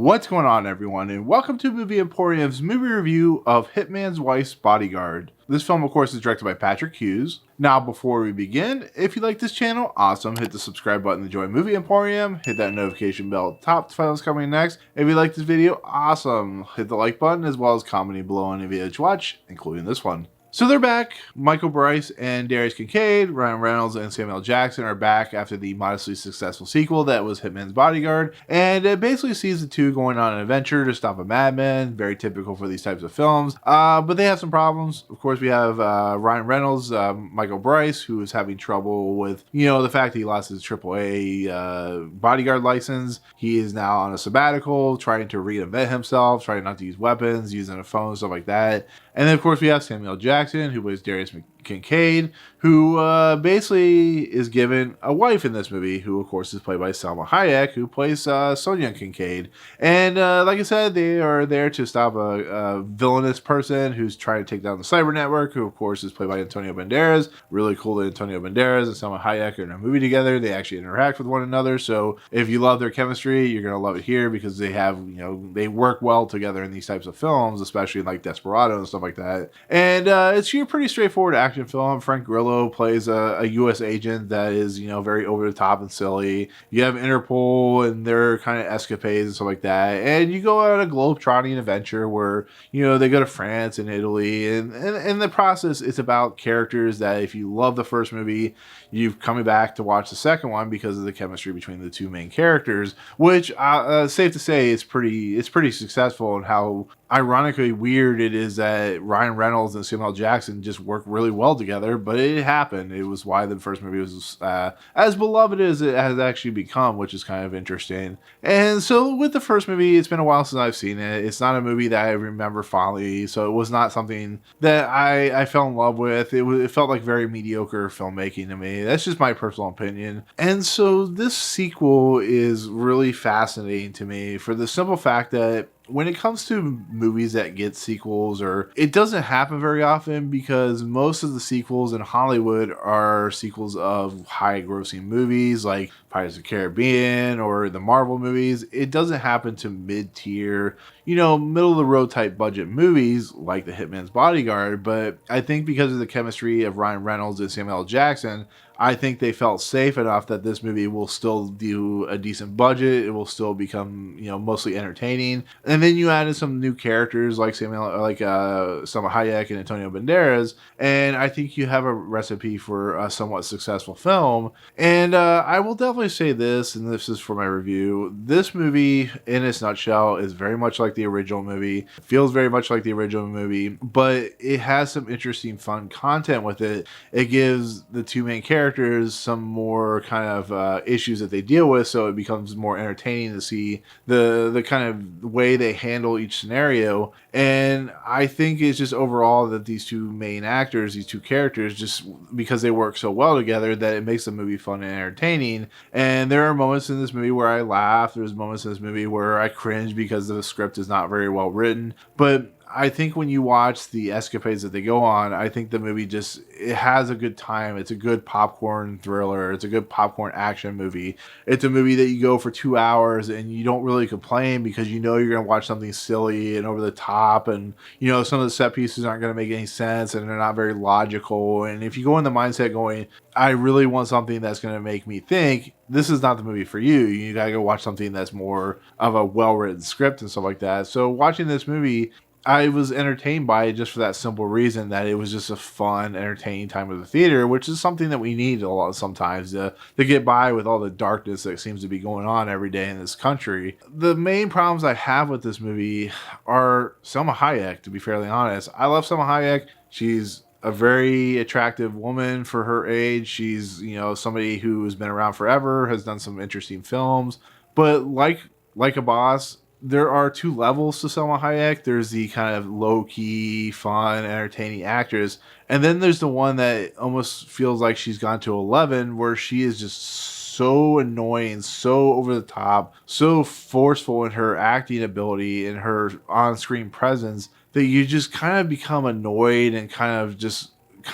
What's going on, everyone, and welcome to Movie Emporium's movie review of Hitman's Wife's Bodyguard. This film, of course, is directed by Patrick Hughes. Now, before we begin, if you like this channel, awesome, hit the subscribe button to join Movie Emporium, hit that notification bell at the top to find out what's coming next. If you like this video, awesome, hit the like button as well as commenting below on any video to watch, including this one. So they're back. Michael Bryce and Darius Kincaid, Ryan Reynolds, and Samuel Jackson are back after the modestly successful sequel that was Hitman's Bodyguard, and it basically sees the two going on an adventure to stop a madman, very typical for these types of films, but they have some problems. Of course, we have Ryan Reynolds, Michael Bryce, who is having trouble with, the fact that he lost his AAA bodyguard license. He is now on a sabbatical, trying to reinvent himself, trying not to use weapons, using a phone, stuff like that. And then, of course, we have Samuel Jackson, who plays Darius Kincaid, who basically is given a wife in this movie, who, of course, is played by Selma Hayek, who plays Sonia Kincaid. And like I said, they are there to stop a villainous person who's trying to take down the cyber network, who, of course, is played by Antonio Banderas. Really cool that Antonio Banderas and Selma Hayek are in a movie together. They actually interact with one another. So if you love their chemistry, you're going to love it here because they have, they work well together in these types of films, especially in like Desperado and stuff like that. And it's a pretty straightforward action film. Frank Grillo plays a U.S. agent that is, very over the top and silly. You have Interpol and their kind of escapades and stuff like that. And you go on a globe-trotting adventure where, they go to France and Italy. And in the process, it's about characters that if you love the first movie, you're coming back to watch the second one because of the chemistry between the two main characters, which, safe to say, it's pretty successful in how ironically weird it is that Ryan Reynolds and Samuel Jackson just work really well together, but it happened. It was why the first movie was as beloved as it has actually become, which is kind of interesting. And so with the first movie, it's been a while since I've seen it. It's not a movie that I remember fondly, so it was not something that I fell in love with. It felt like very mediocre filmmaking to me. That's just my personal opinion. And so this sequel is really fascinating to me for the simple fact that when it comes to movies that get sequels, or it doesn't happen very often because most of the sequels in Hollywood are sequels of high grossing movies like Pirates of the Caribbean or the Marvel movies. It doesn't happen to mid-tier, middle of the road type budget movies like The Hitman's Bodyguard. But I think because of the chemistry of Ryan Reynolds and Samuel Jackson, I think they felt safe enough that this movie will still do a decent budget. It will still become, mostly entertaining. And then you added some new characters like Selma Hayek and Antonio Banderas, and I think you have a recipe for a somewhat successful film. And I will definitely say this, and this is for my review. This movie, in its nutshell, is very much like the original movie. It feels very much like the original movie, but it has some interesting, fun content with it. It gives the two main characters some more kind of issues that they deal with, so it becomes more entertaining to see the kind of way they handle each scenario. And I think it's just overall that these two main actors, these two characters, just because they work so well together, that it makes the movie fun and entertaining. And there are moments in this movie where I laugh. There's moments in this movie where I cringe because the script is not very well written. But I think when you watch the escapades that they go on, I think the movie it has a good time. It's a good popcorn thriller. It's a good popcorn action movie. It's a movie that you go for 2 hours and you don't really complain because you're going to watch something silly and over the top. And, some of the set pieces aren't going to make any sense and they're not very logical. And if you go in the mindset going, I really want something that's going to make me think, this is not the movie for you. You got to go watch something that's more of a well-written script and stuff like that. So watching this movie, I was entertained by it just for that simple reason that it was just a fun, entertaining time of the theater, which is something that we need a lot sometimes to get by with all the darkness that seems to be going on every day in this country. The main problems I have with this movie are Selma Hayek, to be fairly honest. I love Selma Hayek. She's a very attractive woman for her age. She's, somebody who has been around forever, has done some interesting films. But like a boss, there are two levels to Selma Hayek. There's the kind of low-key, fun, entertaining actress. And then there's the one that almost feels like she's gone to 11, where she is just so annoying, so over the top, so forceful in her acting ability and her on-screen presence that you just kind of become annoyed and kind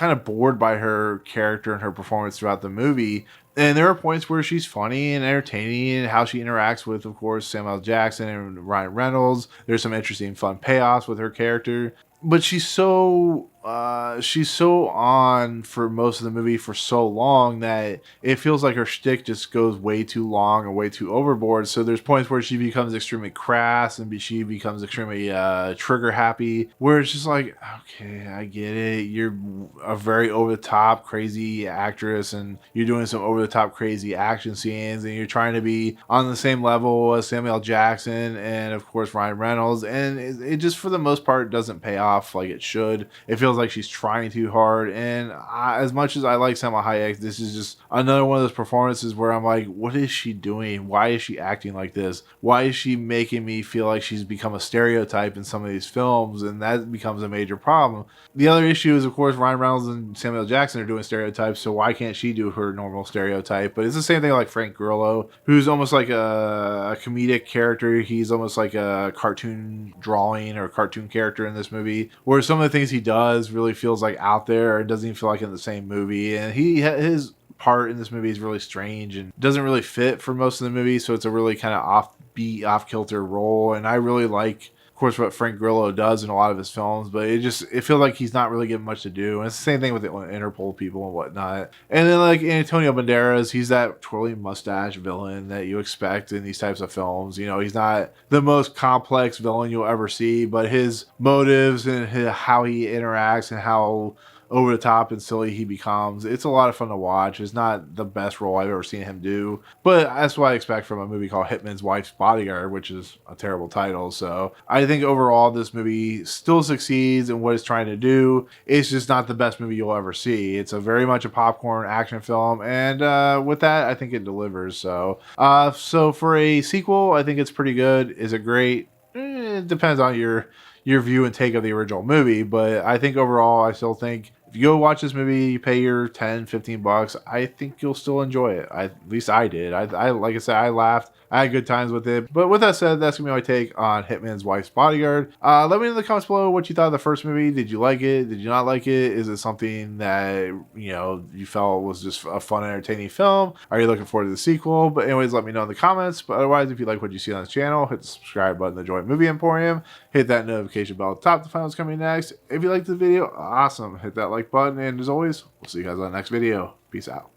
of bored by her character and her performance throughout the movie. And there are points where she's funny and entertaining, and how she interacts with, of course, Samuel L. Jackson and Ryan Reynolds. There's some interesting, fun payoffs with her character. But she's so on for most of the movie for so long that it feels like her shtick just goes way too long or way too overboard. So there's points where she becomes extremely crass and she becomes extremely trigger happy, where it's just like, okay, I get it. You're a very over the top crazy actress, and you're doing some over the top crazy action scenes, and you're trying to be on the same level as Samuel L. Jackson and of course Ryan Reynolds, and it just for the most part doesn't pay off like it should. It feels like she's trying too hard, and as much as I like Selma Hayek, this is just another one of those performances where I'm like, what is she doing? Why is she acting like this? Why is she making me feel like she's become a stereotype in some of these films? And that becomes a major problem. The other issue is, of course, Ryan Reynolds and Samuel L. Jackson are doing stereotypes, so why can't she do her normal stereotype? But it's the same thing like Frank Grillo, who's almost like a comedic character. He's almost like a cartoon drawing or cartoon character in this movie, where some of the things he does really feels like out there, and doesn't even feel like in the same movie. And his part in this movie is really strange and doesn't really fit for most of the movie, so it's a really kind of offbeat, off-kilter role. And I really like, of course, what Frank Grillo does in a lot of his films, but it feels like he's not really given much to do. And it's the same thing with the Interpol people and whatnot. And then like Antonio Banderas, he's that twirling mustache villain that you expect in these types of films. You know, he's not the most complex villain you'll ever see, but his motives and how he interacts and how over the top and silly he becomes, it's a lot of fun to watch. It's not the best role I've ever seen him do, but that's what I expect from a movie called Hitman's Wife's Bodyguard, which is a terrible title. So I think overall this movie still succeeds in what it's trying to do. It's just not the best movie you'll ever see. It's a very much a popcorn action film, and with that, I think it delivers. So for a sequel, I think it's pretty good. Is it great? It depends on your view and take of the original movie, but I think overall, I still think if you go watch this movie, you pay your 10, 15 bucks, I think you'll still enjoy it. At least I did. I like I said, I laughed. I had good times with it. But with that said, that's going to be my take on Hitman's Wife's Bodyguard. Let me know in the comments below what you thought of the first movie. Did you like it? Did you not like it? Is it something that, you felt was just a fun, entertaining film? Are you looking forward to the sequel? But anyways, let me know in the comments. But otherwise, if you like what you see on the channel, hit the subscribe button to join Movie Emporium. Hit that notification bell at the top to find what's coming next. If you liked the video, awesome. Hit that like button. And as always, we'll see you guys on the next video. Peace out.